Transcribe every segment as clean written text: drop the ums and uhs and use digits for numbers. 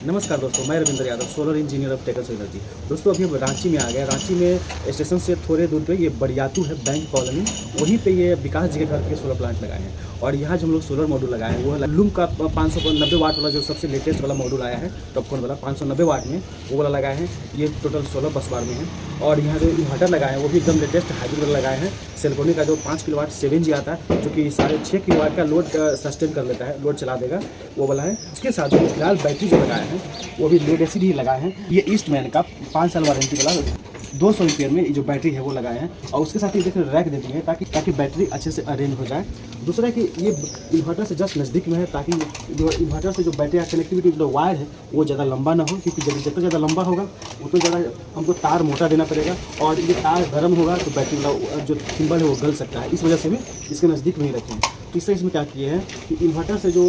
नमस्कार दोस्तों, मैं Ravindra Yadav, solar engineer of टेकल्स एनर्जी। दोस्तों अभी हम रांची में आ गए। रांची में स्टेशन से थोड़े दूर पे ये बड़ियातू है, बैंक कॉलोनी, वहीं पे ये विकास जी के घर के सोलर प्लांट लगाए हैं। और यहाँ जो हम लोग सोलर मॉड्यूल लगाए हैं वो लूम का 590 वाट वाला जो सबसे लेटेस्ट वाला मॉड्यूल आया है, टॉपकॉन वाला 590 वाट में वो वाला लगाए हैं। ये टोटल 16 बस बार में है। और यहाँ जो इन्वर्टर लगाए हैं वो भी एकदम लेटेस्ट हाइब्रिड वाला लगाए हैं। सेल्कोनी का जो 5 किलोवाट 7G आता है, जो कि 6.5 किलोवाट का लोड सस्टेन कर लेता है, लोड चला देगा, वो वाला है। उसके साथ जो फिलहाल बैटरी जो लगाए हैं वो भी लेड एसिड ही लगाए हैं। ये ईस्टमैन का 5 साल वारंटी वाला 200 एम्पीयर में जो बैटरी है वो लगाए हैं। और उसके साथ ही देखिए रैक दे दिए हैं ताकि बैटरी अच्छे से अरेंज हो जाए। दूसरा है कि ये इन्वर्टर से जस्ट नज़दीक में है, ताकि जो इन्वर्टर से जो बैटरी का कनेक्टिविटी जो वायर है वो ज़्यादा लंबा ना हो, क्योंकि जितना ज़्यादा लंबा होगा उतना ज़्यादा हमको तार मोटा देना पड़ेगा और ये तार गर्म होगा तो बैटरी वाला जो थिम्बल है वो गल सकता है। इस वजह से भी इसके नज़दीक में ही रखें। तीसरा इसमें क्या किए हैं कि इन्वर्टर से जो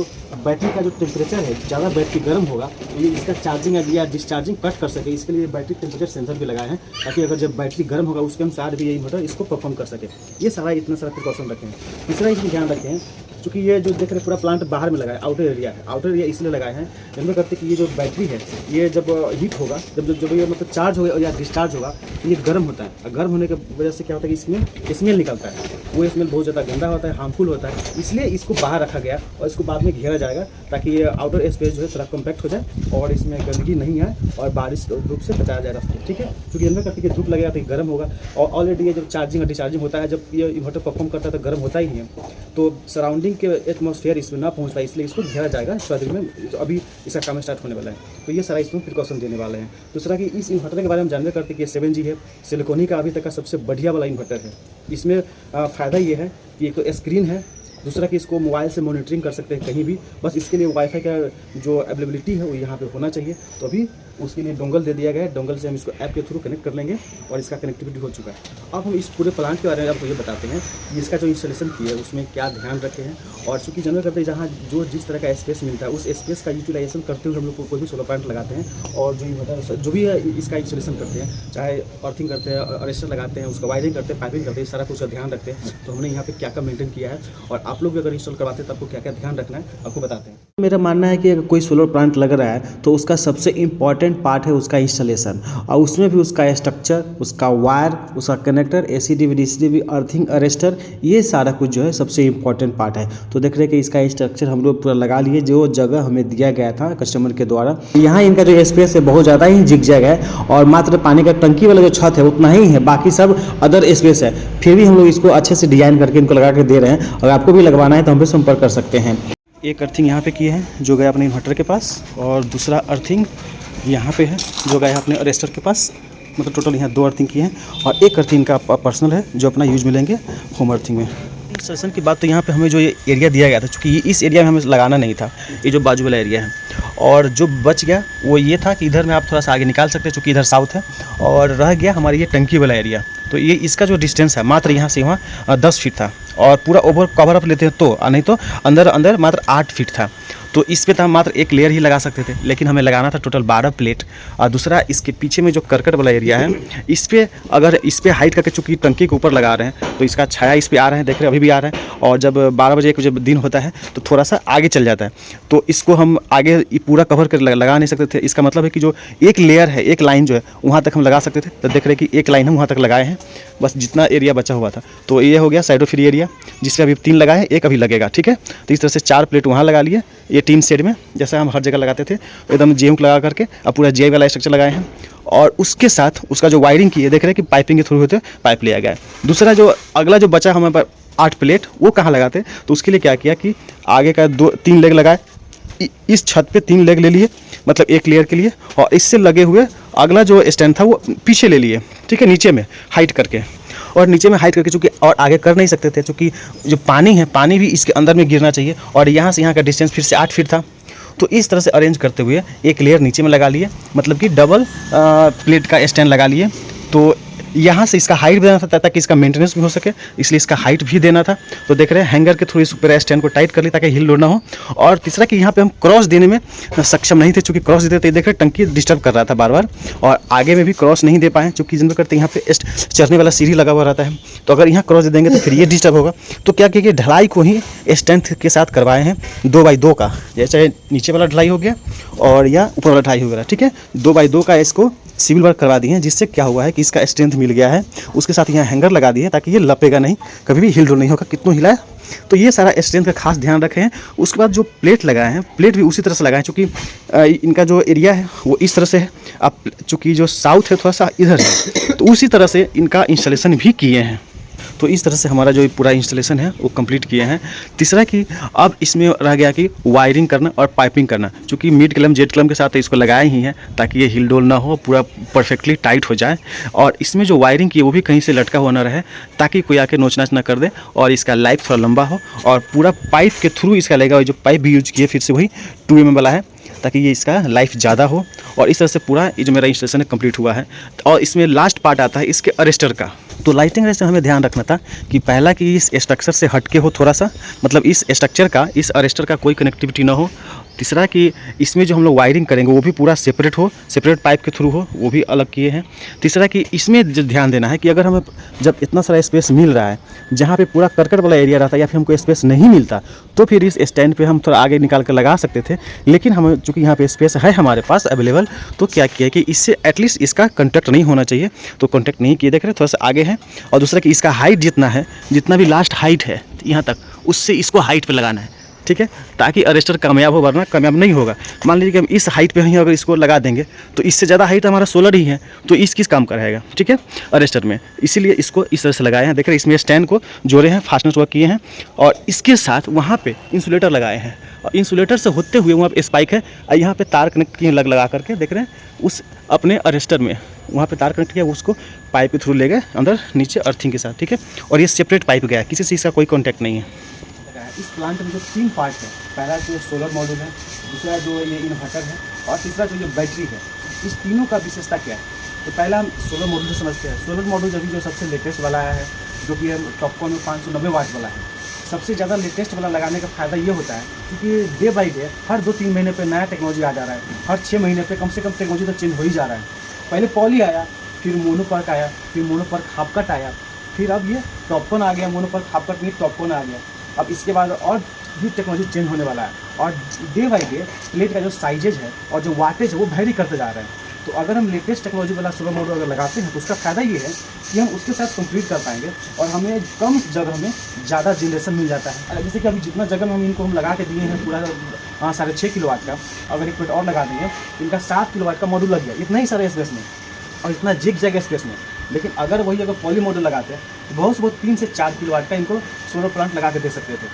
बैटरी का जो टेम्परेचर है, ज़्यादा बैटरी गर्म होगा तो ये इसका चार्जिंग या डिस्चार्जिंग कट कर सके, इसके लिए बैटरी टेम्परेचर सेंसर भी लगाए हैं, ताकि अगर जब बैटरी गर्म होगा उसके अनुसार भी ये इन्वर्टर इसको परफॉर्म कर सके। ये सारा इतना सारा प्रिकॉशन रखें। तीसरा इसमें ध्यान रखें, क्योंकि ये जो देख रहे पूरा प्लांट बाहर में लगा है, आउटर एरिया है। आउटर एरिया इसलिए लगाए हैं, निर्भर करते कि ये जो बैटरी है ये जब हीट होगा, जब ये मतलब चार्ज होगा या डिस्चार्ज होगा तो ये गर्म होता है। और गर्म होने की वजह से क्या होता है कि इसमें स्मेल निकलता है, वो स्मेल बहुत ज़्यादा गंदा होता है, हार्मफुल होता है। इसलिए इसको बाहर रखा गया और इसको बाद में घेरा जाएगा, ताकि ये आउटर स्पेस जो है थोड़ा कम्पैक्ट हो जाए और इसमें गंदगी नहीं आए और बारिश धूप से बचाया जाएगा, ठीक है। क्योंकि निर्भर करते कि धूप लगेगा तो गर्म होगा। और ऑलरेडी ये जब चार्जिंग और डिस्चार्जिंग होता है, जब ये इन्वर्टर परफॉर्म करता है तो गर्म होता ही है, तो सराउंडिंग के एटमॉस्फेयर इसमें ना पहुंच पाए, इसलिए इसको घेरा जाएगा इस दिन में। तो अभी इसका काम स्टार्ट होने वाला है, तो ये सारा इसमें प्रिकॉशन देने वाले हैं। दूसरा कि इस इन्वर्टर के बारे में जानते करते कि 7G है, सिलिकॉनी का अभी तक का सबसे बढ़िया वाला इन्वर्टर है। इसमें फ़ायदा ये है कि एक तो स्क्रीन है, दूसरा कि इसको मोबाइल से मॉनिटरिंग कर सकते हैं कहीं भी। बस इसके लिए वाईफाई का जो अवेलेबिलिटी है वो यहाँ पे होना चाहिए, तो अभी उसके लिए डोंगल दे दिया गया है। डोंगल से हम इसको ऐप के थ्रू कनेक्ट कर लेंगे और इसका कनेक्टिविटी हो चुका है। अब हम इस पूरे प्लांट के बारे में आपको ये बताते हैं कि इसका जो इंस्टॉलेशन किया है उसमें क्या ध्यान रखे हैं। और चूँकि जनरल करते हैं जहाँ जो जिस तरह का स्पेस मिलता है उस स्पेस का यूटिलाइजेशन करते हुए हम लोग कोई भी सोलर प्लांट लगाते हैं। और जो इन्वर्टर जो भी है इसका इंस्टॉलेशन करते हैं, चाहे अर्थिंग करते हैं, अरेस्टर लगाते हैं, उसका वायरिंग करते हैं, पाइपिंग करते हैं, सारा कुछ का ध्यान रखते हैं। तो हमने यहाँ पे क्या क्या मेंटेन किया है और आप लोग भी अगर इंस्टॉल करवाते हैं तो आपको क्या क्या ध्यान रखना है आपको बताते हैं। मेरा मानना है कि अगर कोई सोलर प्लांट लग रहा है तो उसका सबसे इम्पॉर्टेंट पार्ट है उसका इंस्टॉलेशन, और उसमें भी उसका स्ट्रक्चर, उसका वायर, उसका connector, ACDV DCDV, earthing, arrester, ये सारा कुछ जो है सबसे इम्पॉर्टेंट पार्ट है। तो देख रहे हैं कि इसका स्ट्रक्चर हम लोग पूरा लगा लिए जो जगह हमें दिया गया था कस्टमर के द्वारा। यहाँ इनका जो स्पेस है बहुत ज़्यादा ही जिग-जैग है और मात्र पानी का टंकी वाला जो छत है उतना ही है, बाकी सब अदर स्पेस है। फिर भी हम लोग इसको अच्छे से डिजाइन करके इनको लगा के दे रहे हैं। अगर आपको भी लगवाना है तो हमसे संपर्क कर सकते हैं। एक अर्थिंग यहाँ पे किए हैं जो गया अपने इन्वर्टर के पास, और दूसरा अर्थिंग यहाँ पे है जो गया अपने अरेस्टर के पास। मतलब टोटल यहाँ 2 अर्थिंग किए हैं और एक अर्थिंग का पर्सनल है जो अपना यूज में लेंगे होम अर्थिंग में। इंस्टॉलेशन की बात तो यहाँ पे हमें जो ये एरिया दिया गया था, चूँकि इस एरिया में हमें लगाना नहीं था, ये जो बाजू वाला एरिया है, और जो बच गया वो ये था कि इधर में आप थोड़ा सा आगे निकाल सकते हैं चूँकि इधर साउथ है, और रह गया हमारे ये टंकी वाला एरिया। तो ये इसका जो डिस्टेंस है मात्र यहाँ से वहाँ 10 फीट था, और पूरा ओवर कवर अप लेते हैं तो नहीं तो अंदर मात्र 8 फीट था। तो इस पे तो हम मात्र एक लेयर ही लगा सकते थे, लेकिन हमें लगाना था टोटल 12 प्लेट। और दूसरा इसके पीछे में जो करकट वाला एरिया है, इस पे हाइट करके चूँकि टंकी के ऊपर लगा रहे हैं तो इसका छाया इस पे आ रहे हैं, देख रहे हैं अभी भी आ रहे हैं। और जब 12 बजे जब दिन होता है तो थोड़ा सा आगे चल जाता है, तो इसको हम आगे पूरा कवर कर लगा नहीं सकते थे। इसका मतलब है कि जो एक लेयर है, एक लाइन जो है वहाँ तक हम लगा सकते थे। तो देख रहे हैं कि एक लाइन हम वहाँ तक लगाए हैं, बस जितना एरिया बचा हुआ था। तो ये हो गया साइडो फ्री एरिया, जिसमें अभी 3 लगाए हैं, एक अभी लगेगा, ठीक है। तो इस तरह से 4 प्लेट वहाँ लगा लिए, ये 3 सेट में जैसा हम हर जगह लगाते थे एकदम GM लगा करके अब पूरा GI वाला स्ट्रक्चर लगाए हैं। और उसके साथ उसका जो वायरिंग की है देख रहे हैं कि पाइपिंग के थ्रू होते पाइप लिया गया है। दूसरा जो अगला जो बचा हमारे पास 8 प्लेट, वो कहाँ लगाते, तो उसके लिए क्या किया कि आगे का 3 लेग लगाए, इस छत पे 3 लेग ले लिए, मतलब एक लेयर के लिए, और इससे लगे हुए अगला जो स्टैंड था वो पीछे ले लिए, ठीक है, नीचे में हाइट करके। और नीचे में हाइट करके चूँकि और आगे कर नहीं सकते थे, चूँकि जो पानी है पानी भी इसके अंदर में गिरना चाहिए, और यहाँ से यहाँ का डिस्टेंस फिर से 8 फीट था। तो इस तरह से अरेंज करते हुए एक लेयर नीचे में लगा लिए, मतलब कि डबल प्लेट का स्टैंड लगा लिए। तो यहाँ से इसका हाइट भी देना था ताकि इसका मेंटेनेंस भी हो सके, इसलिए इसका हाइट भी देना था। तो देख रहे हैं हैंगर के थ्रू इस पूरे स्टैंड को टाइट कर ली ताकि हिल डोल ना हो। और तीसरा कि यहाँ पे हम क्रॉस देने में सक्षम नहीं थे, चूँकि क्रॉस देते थे देख रहे टंकी डिस्टर्ब कर रहा था बार बार, और आगे में भी क्रॉस नहीं दे पाए चूँकि जिन करते यहाँ पे चढ़ने वाला सीढ़ी लगा हुआ रहता है। तो अगर यहाँ क्रॉस दे देंगे तो फिर ये डिस्टर्ब होगा। तो क्या किया कि ढलाई को ही स्ट्रेंथ के साथ करवाए हैं 2x2 का, जैसे नीचे वाला ढलाई हो गया और या ऊपर वाला ढलाई हो गया, ठीक है। 2x2 का इसको सिविल वर्क करवा दिए हैं, जिससे क्या हुआ है कि इसका स्ट्रेंथ मिल गया है। उसके साथ यहाँ हैंगर लगा दिए ताकि ये लपेगा नहीं, कभी भी हिल डुल नहीं होगा कितना हिलाए। तो ये सारा स्ट्रेंथ का खास ध्यान रखें हैं। उसके बाद जो प्लेट लगाए हैं, प्लेट भी उसी तरह से लगाएं, चूँकि इनका जो एरिया है वो इस तरह से है। अब चूँकि जो साउथ है थोड़ा सा इधर है, तो उसी तरह से इनका इंस्टॉलेशन भी किए हैं। तो इस तरह से हमारा जो पूरा इंस्टॉलेशन है वो कंप्लीट किए हैं। तीसरा कि अब इसमें रह गया कि वायरिंग करना और पाइपिंग करना, क्योंकि मिड क्लम जेट क्लम के साथ इसको लगाए ही हैं ताकि ये हिल डोल ना हो, पूरा परफेक्टली टाइट हो जाए। और इसमें जो वायरिंग की है वो भी कहीं से लटका हुआ ना रहे ताकि कोई आके नोच नाच ना कर दे, और इसका लाइफ थोड़ा लंबा हो। और पूरा पाइप के थ्रू इसका लगेगा, जो पाइप भी यूज किए फिर से वही 2 mm वाला है ताकि ये इसका लाइफ ज़्यादा हो। और इस तरह से पूरा ये जो मेरा इंस्टॉलेशन है कंप्लीट हुआ है। और इसमें लास्ट पार्ट आता है इसके अरेस्टर का। तो लाइटिंग अरेस्टर हमें ध्यान रखना था कि पहला कि इस स्ट्रक्चर से हटके हो थोड़ा सा, मतलब इस स्ट्रक्चर का इस अरेस्टर का कोई कनेक्टिविटी ना हो। तीसरा कि इसमें जो हम लोग वायरिंग करेंगे वो भी पूरा सेपरेट हो, सेपरेट पाइप के थ्रू हो, वो भी अलग किए हैं। तीसरा कि इसमें जो ध्यान देना है कि अगर हमें जब इतना सारा स्पेस मिल रहा है जहाँ पे पूरा करकट वाला एरिया रहता है या फिर हमको स्पेस नहीं मिलता, तो फिर इस स्टैंड पे हम थोड़ा आगे निकाल कर लगा सकते थे। लेकिन हम चूँकि यहाँ पे स्पेस है हमारे पास अवेलेबल, तो क्या किया कि इससे एटलीस्ट इसका कॉन्टैक्ट नहीं होना चाहिए, तो कॉन्टैक्ट नहीं किए। देख रहे थोड़ा सा आगे है। और दूसरा कि इसका हाइट जितना है, जितना भी लास्ट हाइट है यहाँ तक, उससे इसको हाइट पे लगाना है, ठीक है, ताकि अरेस्टर कामयाब हो, वरना कामयाब नहीं होगा। मान लीजिए कि हम इस हाइट पे ही अगर इसको लगा देंगे तो इससे ज़्यादा हाइट हमारा सोलर ही है, तो इस किस काम का रहेगा, ठीक है, अरेस्टर में। इसीलिए इसको इस तरह से लगाए हैं। देख रहे इसमें स्टैंड को जोड़े हैं, फास्टनेस वर्क किए हैं, और इसके साथ वहाँ पे इंसुलेटर लगाए हैं। और इंसुलेटर से होते हुए वहाँ पे स्पाइक है, और यहाँ पे तार कनेक्ट किए लगा करके, देख रहे हैं उस अपने अरेस्टर में वहाँ पे तार कनेक्ट किया, उसको पाइप के थ्रू ले गए अंदर नीचे अर्थिंग के साथ, ठीक है। और ये सेपरेट पाइप गया, किसी से इसका कोई कॉन्टैक्ट नहीं है। इस प्लांट में जो 3 पार्ट है, पहला जो सोलर मॉड्यूल है, दूसरा जो ये इन्वर्टर है, और तीसरा जो ये बैटरी है, इस तीनों का विशेषता क्या है। तो पहला हम सोलर मॉड्यूल से समझते हैं। सोलर मॉड्यूल अभी जो सबसे लेटेस्ट वाला आया है, जो कि टॉपकॉन में 590 वाट वाला है। सबसे ज़्यादा लेटेस्ट वाला लगाने का फ़ायदा ये होता है क्योंकि डे बाई डे हर 2-3 महीने पे नया टेक्नोलॉजी आ जा रहा है, हर 6 महीने पे कम से कम टेक्नोलॉजी तो चेंज हो ही जा रहा है। पहले पॉली आया, फिर मोनोपर्क आया, फिर मोनोपर्क हाफकट आया, फिर अब ये टॉपकॉन आ गया। मोनोपर्क हाफकट नहीं, टॉपकॉन आ गया। अब इसके बाद और भी टेक्नोलॉजी चेंज होने वाला है, और डे बाई डे प्लेट का जो साइजेज है और जो वाटेज है वो वेरी करते जा रहे हैं। तो अगर हम लेटेस्ट टेक्नोलॉजी वाला सोलर मॉड्यूल अगर लगाते हैं तो उसका फ़ायदा ये है कि हम उसके साथ कंप्लीट कर पाएंगे, और हमें कम जगह में ज़्यादा जनरेशन मिल जाता है। जैसे कि अभी जितना जगह में हम इनको लगा के दिए हैं पूरा 6.5 किलोवाट का, अगर एक मिनट और लगा देंगे इनका 7 किलोवाट का मॉड्यूल लग गया, इतना ही सारे स्पेस में और इतना जिग जैग स्पेस में। लेकिन अगर वही अगर पॉली मॉड्यूल लगाते हैं तो बहुत से बहुत 3 से 4 किलोवाट का इनको सोलर प्लांट लगा के दे सकते थे,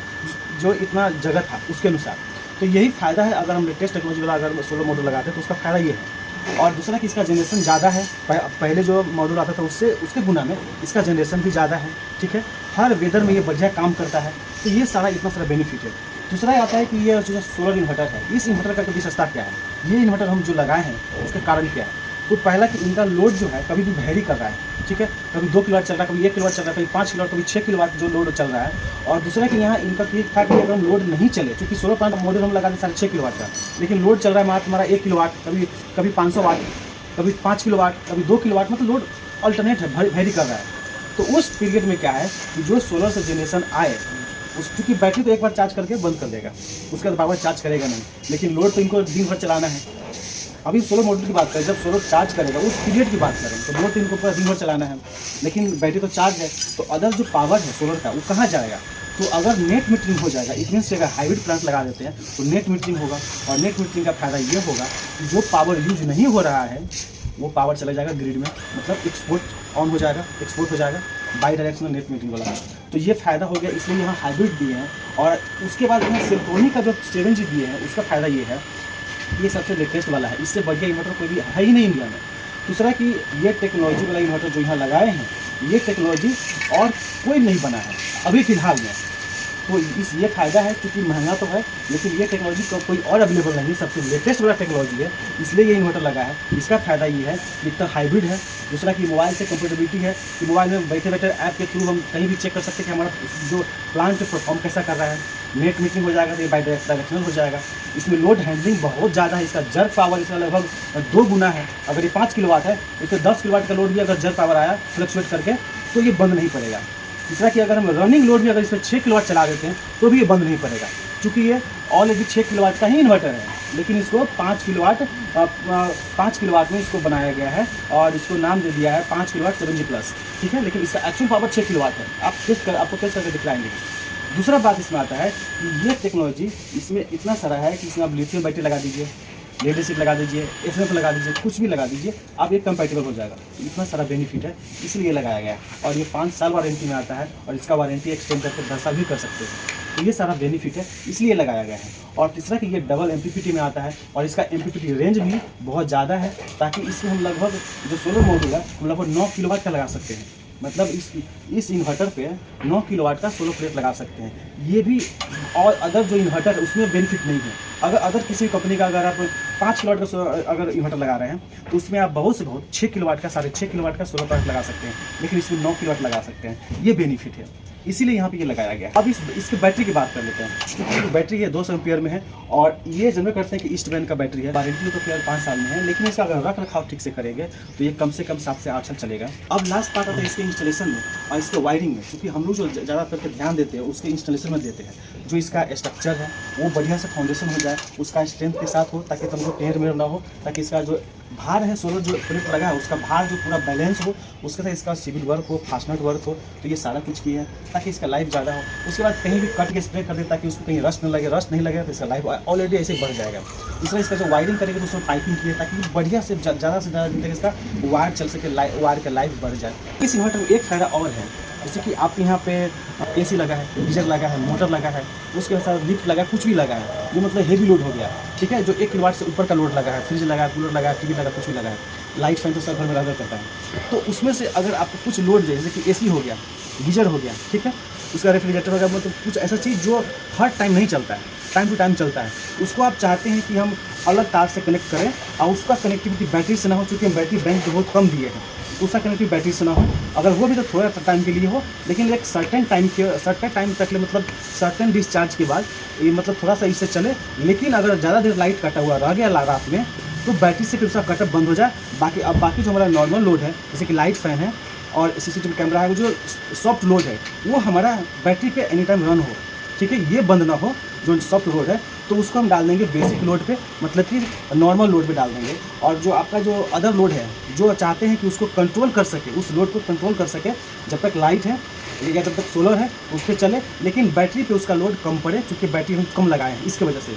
जो इतना जगह था उसके अनुसार। तो यही फ़ायदा है अगर हम लेटेस्ट टेक्नोलॉजी वाला अगर सोलर मॉड्यूल लगाते हैं तो उसका फ़ायदा ये है। और दूसरा कि इसका जनरेशन ज़्यादा है, पहले जो मॉड्यूल आता था उससे उसके गुना में इसका जनरेशन भी ज़्यादा है, ठीक है। हर वेदर में ये बढ़िया काम करता है, तो ये सारा इतना सारा बेनिफिट है। दूसरा आता है कि ये जो सोलर इन्वर्टर है, इस इन्वर्टर का विशेषता क्या है, ये इन्वर्टर हम जो लगाए हैं इसका कारण क्या है। तो पहला कि इनका लोड जो है कभी भी वेरी कर रहा है, ठीक है, कभी 2 किलोवाट चल रहा है, कभी 1 किलोवाट चल रहा है, कभी 5 किलोवाट, कभी 6 किलोवाट जो लोड चल रहा है। और दूसरा कि यहाँ इनका ठीक था कि अगर हम लोड नहीं चले, क्योंकि सोलर प्लांट मॉड्यूल हम लगा दें 6.5 किलोवाट का, लेकिन लोड चल रहा है हमारा 1 किलोवाट, कभी 500 वाट, कभी 5 किलोवाट, कभी 2 किलोवाट, मतलब लोड अल्टरनेट है, वेरी कर रहा है। तो उस पीरियड में क्या है कि जो सोलर से जनरेशन आए उस, क्योंकि बैटरी तो एक बार चार्ज करके बंद कर देगा, उसके बाद बार चार्ज करेगा नहीं, लेकिन लोड तो इनको दिन भर चलाना है। अभी सोलर मॉड्यूल की बात करें, जब सोलर चार्ज करेगा उस पीरियड की बात करें तो लोड तो इनको पूरा दिन भर चलाना है, लेकिन बैटरी तो चार्ज है। तो अदर जो पावर है सोलर का वो कहाँ जाएगा। तो अगर नेट मीटरिंग हो जाएगा, इट मीन्स अगर हाइब्रिड प्लांट लगा देते हैं तो नेट मीटरिंग होगा, और नेट मीटरिंग का फ़ायदा ये होगा कि जो पावर यूज नहीं हो रहा है वो पावर चला जाएगा ग्रिड में, मतलब एक्सपोर्ट ऑन हो जाएगा, एक्सपोर्ट हो जाएगा बाई डायरेक्शनल नेट मीटरिंग वाला। तो ये फ़ायदा हो गया, इसलिए यहाँ हाइब्रिड दिए हैं। और उसके बाद यहाँ सिल्कोनी का जो 7G दिए हैं उसका फ़ायदा ये है, ये सबसे लेटेस्ट वाला है, इससे बढ़िया इन्वर्टर कोई भी है ही नहीं इंडिया में। दूसरा कि ये टेक्नोलॉजी वाला इन्वर्टर जो यहाँ लगाए हैं, ये टेक्नोलॉजी और कोई नहीं बना है अभी फ़िलहाल में। तो ये फ़ायदा है, क्योंकि महंगा तो है लेकिन ये टेक्नोलॉजी कोई और अवेलेबल नहीं है, सबसे लेटेस्ट वाला टेक्नोलॉजी है, इसलिए ये इन्वर्टर लगा है। इसका फ़ायदा ये है कि एक तो हाइब्रिड है, दूसरा कि मोबाइल से कंपेटेबिलिटी है कि मोबाइल में बैठे बैठे ऐप के थ्रू हम कहीं भी चेक कर सकते हैं कि हमारा जो प्लांट परफॉर्म कैसा कर रहा है। नेट मीटिंग हो जाएगा तो ये डायरेक्शनल हो जाएगा। इसमें लोड हैंडलिंग बहुत ज़्यादा है, इसका जर्क पावर इसका लगभग 2 गुना है। अगर ये 5 किलोवाट है, इसमें 10 किलोवाट का लोड भी अगर जर्क पावर आया फ्लक्चुएट करके तो ये बंद नहीं पड़ेगा। तीसरा कि अगर हम रनिंग लोड भी अगर इसमें 6 किलोवाट चला देते हैं तो भी ये बंद नहीं पड़ेगा, क्योंकि ये ऑलरेडी 6 किलोवाट का ही इन्वर्टर है, लेकिन इसको 5 किलोवाट में इसको बनाया गया है और इसको नाम दे दिया है 5 किलोवाट 7G+, ठीक है। लेकिन इसका एक्चुअल पावर 6 किलोवाट है। आपको टेस्ट करके दिखलाएंगे। दूसरा बात इसमें आता है कि ये टेक्नोलॉजी इसमें इतना सारा है कि इसमें आप लिथियम बैटरी लगा दीजिए, लेड एसिड लगा दीजिए, एसएफ लगा दीजिए, कुछ भी लगा दीजिए, आप ये कंपैटिबल हो जाएगा। इतना सारा बेनिफिट है, इसलिए लगाया गया है। और ये 5 साल वारंटी में आता है और इसका वारंटी एक्सटेंड करके 10 साल भी कर सकते हैं। तो ये सारा बेनिफिट है, इसलिए लगाया गया है। और तीसरा कि ये डबल एमपीपीटी में आता है और इसका एमपीपीटी रेंज भी बहुत ज़्यादा है, ताकि इसमें हम लगभग जो सोलर मॉड्यूल है हम लगभग 9 किलोवाट का लगा सकते हैं। मतलब इस इन्वर्टर पे 9 किलोवाट का सोलर प्लेट लगा सकते हैं। ये भी और अदर जो इन्वर्टर है उसमें बेनिफिट नहीं है। अगर किसी कंपनी का अगर आप 5 किलोवाट का अगर इन्वर्टर लगा रहे हैं तो उसमें आप बहुत से बहुत 6 किलोवाट का 6.5 किलोवाट का सोलर प्लेट लगा सकते हैं, लेकिन इसमें 9 किलोवाट लगा सकते हैं। ये बेनिफिट है, इसीलिए यहाँ पे ये लगाया गया। अब इसके बैटरी की बात कर लेते हैं। इसकी बैटरी है 200 एम्पियर में है और ये जनरल करते हैं कि ईस्ट बैन का बैटरी है। वारंटी तो फिलहाल 5 साल में है, लेकिन इसका अगर रख रखाव ठीक से करेंगे तो ये कम से कम 7 से 8 साल चलेगा। अब लास्ट बात आता है इसके इंस्टॉलेशन में और इसके वायरिंग में, क्योंकि हम लोग जो ज़्यादा करके ध्यान देते हैं उसके इंस्टॉलेशन में देते हैं। जो इसका स्ट्रक्चर है वो बढ़िया से फाउंडेशन हो जाए, उसका स्ट्रेंथ के साथ हो, ताकि तुमको टेढ़ मेढ़ ना हो, ताकि इसका जो भार है सोलर जो प्लेट लगा है उसका भार जो पूरा बैलेंस हो, उसके साथ इसका सिविल वर्क हो, फास्टनर वर्क हो। तो ये सारा कुछ किया है ताकि इसका लाइफ ज़्यादा हो। उसके बाद कहीं भी कट के स्प्रे कर दे ताकि उसको कहीं रस्ट न लगे। रस्ट नहीं लगेगा तो इसका लाइफ ऑलरेडी ऐसे ही बढ़ जाएगा। इसमें इसका जो वायरिंग करेंगे तो उसमें पाइपिंग की है ताकि बढ़िया से ज़्यादा दिन तक इसका वायर चल सके, वायर का लाइफ बढ़ जाए। इस इन्वर्टर में एक फ़ायदा और है, जैसे कि आप यहाँ पे एसी लगा है, गीजर लगा है, मोटर लगा है, उसके साथ लिफ्ट लगा है, कुछ भी लगा है, ये मतलब हेवी लोड हो गया, ठीक है। जो 1 किलोवाट से ऊपर का लोड लगा है, फ्रिज लगा है, कूलर लगा है, टीवी लगा, कुछ भी लगा है, लाइट फैन तो सब घर में लगा करता है। तो उसमें से अगर आपको कुछ लोड जैसे कि एसी हो गया, गीजर हो गया, ठीक है, उसका रेफ्रिजरेटर हो गया, मतलब कुछ ऐसा चीज़ जो हर टाइम नहीं चलता है, टाइम टू टाइम चलता है, उसको आप चाहते हैं कि हम अलग तार से कनेक्ट करें और उसका कनेक्टिविटी बैटरी से ना हो, चूँकि हम बैटरी बैंक तो बहुत कम दिए हैं, उसका कनेक्टिव बैटरी से ना हो। अगर वो भी तो थोड़ा टाइम के लिए हो, लेकिन एक सर्टेन टाइम तक मतलब सर्टेन डिस्चार्ज के बाद ये मतलब थोड़ा सा इससे चले। लेकिन अगर ज़्यादा देर लाइट कटा हुआ रह गया रात में तो बैटरी से फिर उसका कटअप बंद हो जाए। बाकी जो हमारा नॉर्मल लोड है, जैसे कि लाइट फैन है और सीसीटीवी कैमरा है, वो जो सॉफ्ट लोड है वो हमारा बैटरी पे एनी टाइम रन हो, ठीक है, ये बंद ना हो। जो सॉफ्ट लोड है तो उसको हम डाल देंगे बेसिक लोड पे, मतलब कि नॉर्मल लोड पे डाल देंगे। और जो आपका जो अदर लोड है, जो चाहते हैं कि उसको कंट्रोल कर सके, उस लोड को कंट्रोल कर सके, जब तक लाइट है या जब तक सोलर है उस पर चले, लेकिन बैटरी पे उसका लोड कम पड़े, क्योंकि बैटरी हम कम लगाए हैं इसके वजह से।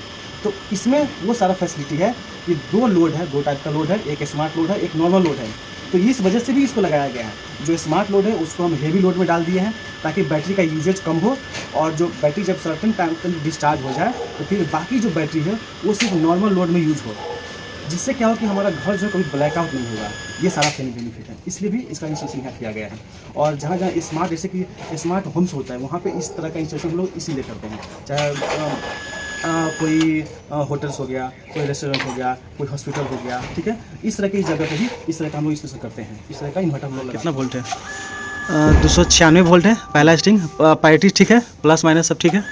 तो इसमें वो सारा फैसिलिटी है कि 2 लोड है, 2 टाइप का लोड है, एक स्मार्ट लोड है, एक नॉर्मल लोड है। तो इस वजह से भी इसको लगाया गया है। जो स्मार्ट लोड है उसको हम हेवी लोड में डाल दिए हैं ताकि बैटरी का यूजेज कम हो, और जो बैटरी जब सर्टेन टाइम तक डिस्चार्ज हो जाए तो फिर बाकी जो बैटरी है वो सिर्फ नॉर्मल लोड में यूज हो, जिससे क्या हो कि हमारा घर जो कभी ब्लैकआउट नहीं होगा। ये सारा बेनिफिट है, इसलिए भी इसका इंस्टॉलेशन यहाँ किया गया है। और जहाँ जहाँ स्मार्ट, जैसे कि स्मार्ट होम्स होता है, वहाँ पे इस तरह का इंस्टॉलेशन हम लोग इसीलिए करते हैं। चाहे कोई होटल्स हो गया, कोई रेस्टोरेंट हो गया, कोई हॉस्पिटल हो गया, ठीक है, इस तरह की जगह पे ही इस तरह का हम लोग इंस्टॉलेशन करते हैं। इस तरह का इन्वर्टर हम लोग। कितना वोल्ट है? 296 वोल्ट है पहला स्टिंग, पार्टी ठीक है, प्लस माइनस सब ठीक है,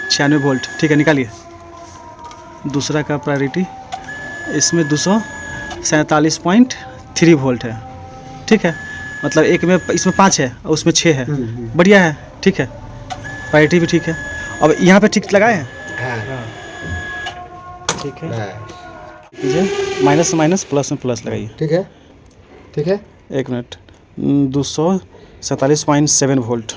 96 वोल्ट ठीक है, निकालिए। दूसरा का प्रायोरिटी इसमें 247.3 वोल्ट है, ठीक है, मतलब एक में इसमें 5 है और उसमें 6 है, बढ़िया है, ठीक है, प्रायोरिटी भी ठीक है। अब यहाँ पे ठीक लगाए हैं, ठीक है, माइनस से माइनस, प्लस में प्लस लगाइए, ठीक है, ठीक है। 1 मिनट, 247.7 वोल्ट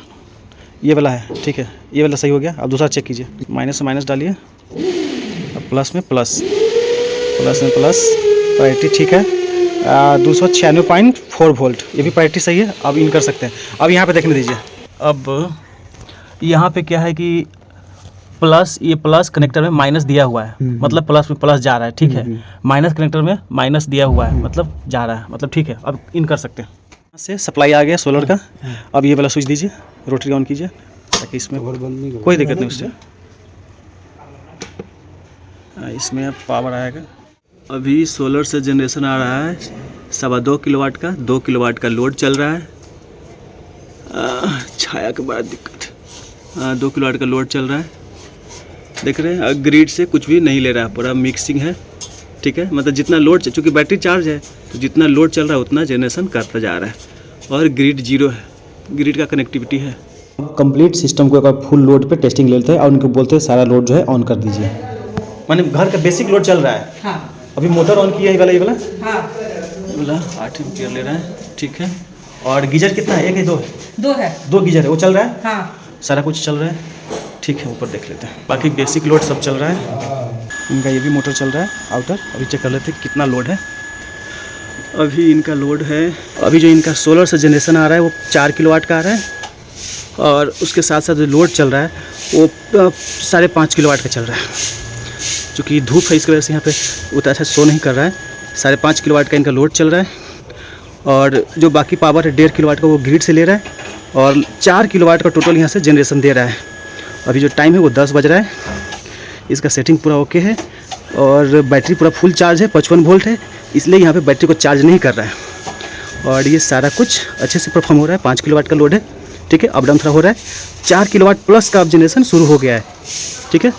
ये वाला है, ठीक है, ये वाला सही हो गया। अब दूसरा चेक कीजिए, माइनस से माइनस डालिए, अब प्लस में प्लस, प्लस में प्लस, प्रायोरिटी ठीक है। 296.4 वोल्ट ये भी प्रायोरिटी सही है। अब इन कर सकते हैं। अब यहाँ पे देखने दीजिए, अब यहाँ पे क्या है कि प्लस, ये प्लस कनेक्टर में माइनस दिया हुआ है, मतलब प्लस में प्लस जा रहा है, ठीक है, माइनस कनेक्टर में माइनस दिया हुआ है, मतलब जा रहा है, मतलब ठीक है। अब इन कर सकते हैं। से सप्लाई आ गया सोलर का। अब ये वाला स्विच दीजिए, रोटरी ऑन कीजिए, ताकि इसमें और बंद नहीं कोई दिक्कत नहीं उससे। इसमें अब पावर आएगा। अभी सोलर से जनरेशन आ रहा है 2.25 किलोवाट का, 2 किलोवाट का लोड चल रहा है। छाया के बाद दिक्कत, 2 किलोवाट का लोड चल रहा है, देख रहे हैं। ग्रिड से कुछ भी नहीं ले रहा है, पूरा मिक्सिंग है, ठीक है। मतलब जितना लोड, चूँकि बैटरी चार्ज है तो जितना लोड चल रहा है उतना जनरेशन करता जा रहा है। और ग्रिड जीरो है, ग्रिड का कनेक्टिविटी है। कंप्लीट सिस्टम को एक बार फुल लोड पे टेस्टिंग ले लेते हैं और उनको बोलते हैं सारा लोड जो है ऑन कर दीजिए। माने घर का बेसिक लोड चल रहा है। हाँ अभी मोटर ऑन किया है, ये वाला हाँ ये वाला 8 एम्पीयर ले रहा है, ठीक है। और गीजर कितना है, 1 है 2 है? 2 है। 2 गीजर है, वो चल रहा है। हाँ सारा कुछ चल रहा है, ठीक है। ऊपर देख लेते हैं, बाकी बेसिक लोड सब चल रहा है। इनका ये भी मोटर चल रहा है आउटर। अभी चेक कर लेते हैं कितना लोड है। अभी इनका लोड है, अभी जो इनका सोलर से जनरेशन आ रहा है वो 4 किलोवाट का आ रहा है, और उसके साथ साथ जो लोड चल रहा है वो 5.5 किलोवाट का चल रहा है। चूँकि धूप है इसकी वजह से यहाँ पे उतना अच्छा शो नहीं कर रहा है। 5.5 किलोवाट का इनका लोड चल रहा है, और जो बाकी पावर है 1.5 किलोवाट का वो ग्रिड से ले रहा है, और 4 किलोवाट का टोटल यहाँ से जनरेशन दे रहा है। अभी जो टाइम है वो 10 बज रहा है। इसका सेटिंग पूरा ओके है, और बैटरी पूरा फुल चार्ज है, 55 वोल्ट है, इसलिए यहाँ पे बैटरी को चार्ज नहीं कर रहा है। और ये सारा कुछ अच्छे से परफॉर्म हो रहा है। 5 किलोवाट का लोड है, ठीक है। अप डाउन थोड़ा हो रहा है। 4 किलोवाट प्लस का अब जनरेशन शुरू हो गया है, ठीक है।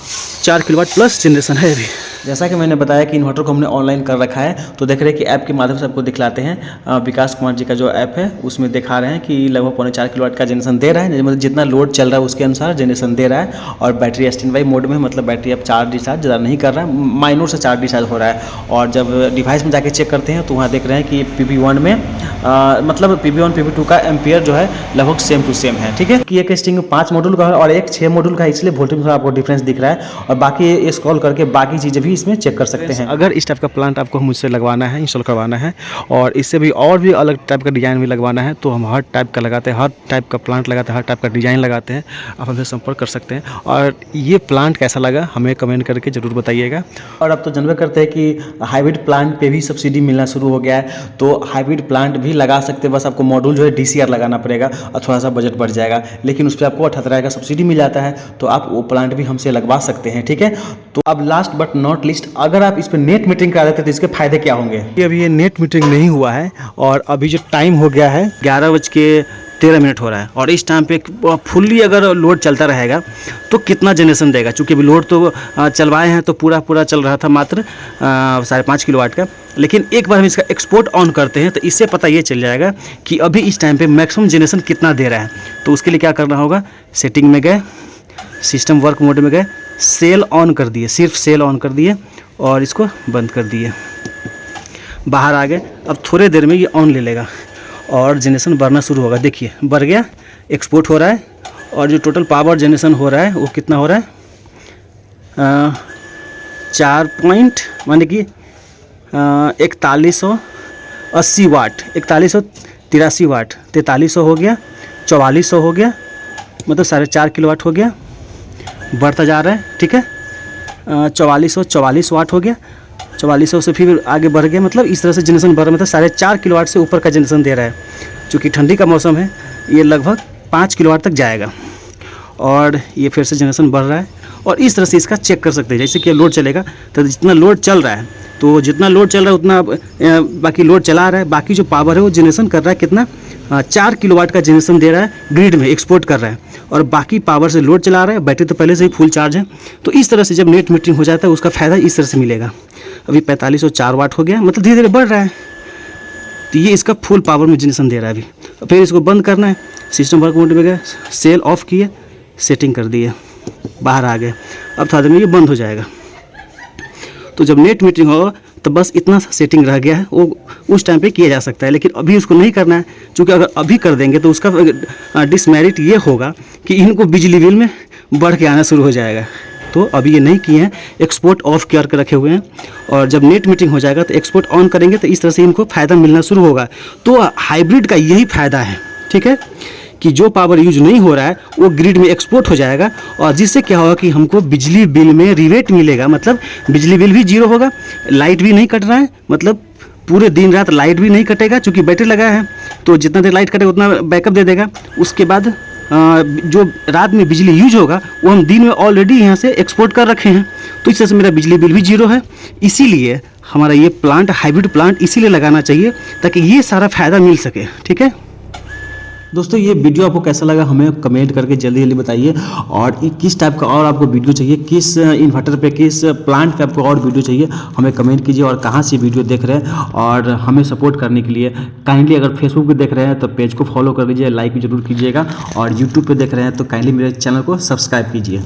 4 किलोवाट प्लस जनरेशन है अभी। जैसा कि मैंने बताया कि इन्वर्टर को हमने ऑनलाइन कर रखा है, तो देख रहे हैं कि ऐप के माध्यम से आपको दिखलाते हैं। विकास कुमार जी का जो ऐप है उसमें दिखा रहे हैं कि लगभग 4.25 किलोवाट का जनरेशन दे रहा है। मतलब जितना लोड चल रहा है उसके अनुसार जनरेशन दे रहा है। और बैटरी स्टैंड बाई मोड में, मतलब बैटरी अब चार्ज डिस्चार्ज ज़्यादा नहीं कर रहा है, माइनर से चार्ज डिस्चार्ज हो रहा है। और जब डिवाइस में जाके चेक करते हैं तो वहाँ देख रहे हैं कि PB1 में मतलब PB1 PB2 का एम्पियर जो है लगभग सेम टू सेम है, ठीक है। कि एक स्टिंग 5 मॉड्यूल का है और एक 6 मॉड्यूल का है, इसलिए वोल्टेज में आपको डिफरेंस दिख रहा है। और बाकी स्क्रॉल करके बाकी चीज़ें भी इसमें चेक कर सकते हैं। अगर इस टाइप का प्लांट आपको मुझसे लगवाना है, इंस्टॉल करवाना है, और इससे भी और भी अलग टाइप का डिज़ाइन भी लगवाना है, तो हम हर टाइप का लगाते हैं, हर टाइप का प्लांट लगाते हैं, हर टाइप का डिज़ाइन लगाते हैं। आप हमसे संपर्क कर सकते हैं। और ये प्लांट कैसा लगा हमें कमेंट करके ज़रूर बताइएगा। और अब तो जानबे करते हैं कि हाइब्रिड प्लांट पे भी सब्सिडी मिलना शुरू हो गया है, तो हाइब्रिड प्लांट भी लगा सकते हैं। बस आपको मॉड्यूल जो है DCR लगाना पड़ेगा और थोड़ा सा बजट बढ़ जाएगा, लेकिन उस पर आपको 78 का सब्सिडी मिल जाता है, तो आप वो प्लांट भी हमसे लगवा सकते हैं, ठीक है। तो अब लास्ट बट नॉट लिस्ट, अगर आप इस पर नेट मीटरिंग करा देते तो इसके फायदे क्या होंगे। अभी ये नेट मीटरिंग नहीं हुआ है, और अभी जो टाइम हो गया है 11:13 हो रहा है, और इस टाइम पे फुल्ली अगर लोड चलता रहेगा तो कितना जनरेशन देगा। चूँकि अभी लोड तो चलवाए हैं तो पूरा चल रहा था मात्र 5.5 किलोवाट का, लेकिन एक बार हम इसका एक्सपोर्ट ऑन करते हैं तो इससे पता ये चल जाएगा कि अभी इस टाइम पे मैक्सिमम जनरेशन कितना दे रहा है। तो उसके लिए क्या करना होगा, सेटिंग में गए, सिस्टम वर्क मोड में गए, सेल ऑन कर दिए, सिर्फ सेल ऑन कर दिए और इसको बंद कर दिए, बाहर आ गए। अब थोड़े देर में ये ऑन ले लेगा और जनरेशन बढ़ना शुरू होगा। देखिए बढ़ गया, एक्सपोर्ट हो रहा है, और जो टोटल पावर जनरेशन हो रहा है वो कितना हो रहा है 4 पॉइंट माने कि 4180 वाट, 4183 वाट, 4300 हो गया, 4400 हो गया, मतलब 4.5 किलोवाट हो गया, बढ़ता जा रहा है, ठीक है। 4444 वाट हो गया, 4400 से फिर आगे बढ़ गया, मतलब इस तरह से जनरेशन बढ़ रहा है। मतलब 4.5 किलोवाट से ऊपर का जनरेशन दे रहा है। चूँकि ठंडी का मौसम है, ये लगभग 5 किलोवाट तक जाएगा, और ये फिर से जनरेशन बढ़ रहा है। और इस तरह से इसका चेक कर सकते हैं। जैसे कि लोड चलेगा तो जितना लोड चल रहा है, तो जितना लोड चल रहा है उतना बाकी लोड चला रहा है, बाकी जो पावर है वो जनरेशन कर रहा है कितना 4 किलोवाट का जनरेशन दे रहा है, ग्रिड में एक्सपोर्ट कर रहा है, और बाकी पावर से लोड चला रहा है। बैटरी तो पहले से ही फुल चार्ज है। तो इस तरह से जब नेट मीटरिंग हो जाता है उसका फ़ायदा इस तरह से मिलेगा। अभी 4504 वाट हो गया, मतलब धीरे धीरे बढ़ रहा है। तो ये इसका फुल पावर में जनरेशन दे रहा है अभी। फिर इसको बंद करना है, सिस्टम वर्क मोड में गए, सेल ऑफ किए, सेटिंग कर दिए, बाहर आ गए। अब थोड़ा देर में ये बंद हो जाएगा। तो जब नेट मीटरिंग होगा तो बस इतना सा सेटिंग रह गया है, वो उस टाइम पे किया जा सकता है, लेकिन अभी उसको नहीं करना है। क्योंकि अगर अभी कर देंगे तो उसका डिसमेरिट ये होगा कि इनको बिजली बिल में बढ़ के आना शुरू हो जाएगा। तो अभी ये नहीं किए हैं, एक्सपोर्ट ऑफ करके रखे हुए हैं, और जब नेट मीटरिंग हो जाएगा तो एक्सपोर्ट ऑन करेंगे, तो इस तरह से इनको फ़ायदा मिलना शुरू होगा। तो हाइब्रिड का यही फ़ायदा है, ठीक है, कि जो पावर यूज नहीं हो रहा है वो ग्रिड में एक्सपोर्ट हो जाएगा, और जिससे क्या होगा कि हमको बिजली बिल में रिबेट मिलेगा। मतलब बिजली बिल भी जीरो होगा, लाइट भी नहीं कट रहा है, मतलब पूरे दिन रात लाइट भी नहीं कटेगा, क्योंकि बैटरी लगा है। तो जितना देर लाइट कटेगा उतना बैकअप दे देगा। उसके बाद जो रात में बिजली यूज होगा वो हम दिन में ऑलरेडी यहाँ से एक्सपोर्ट कर रखे हैं। तो इस तरह से मेरा बिजली बिल भी जीरो है। इसीलिए हमारा ये प्लांट हाइब्रिड प्लांट इसीलिए लगाना चाहिए ताकि ये सारा फ़ायदा मिल सके। ठीक है दोस्तों, ये वीडियो आपको कैसा लगा हमें कमेंट करके जल्दी जल्दी बताइए। और किस टाइप का और आपको वीडियो चाहिए, किस इन्वर्टर पे, किस प्लांट पे आपको और वीडियो चाहिए, हमें कमेंट कीजिए। और कहाँ से वीडियो देख रहे हैं, और हमें सपोर्ट करने के लिए काइंडली अगर फेसबुक पे देख रहे हैं तो पेज को फॉलो कर लीजिए, लाइक भी जरूर कीजिएगा। और यूट्यूब पे देख रहे हैं तो काइंडली मेरे चैनल को सब्सक्राइब कीजिए।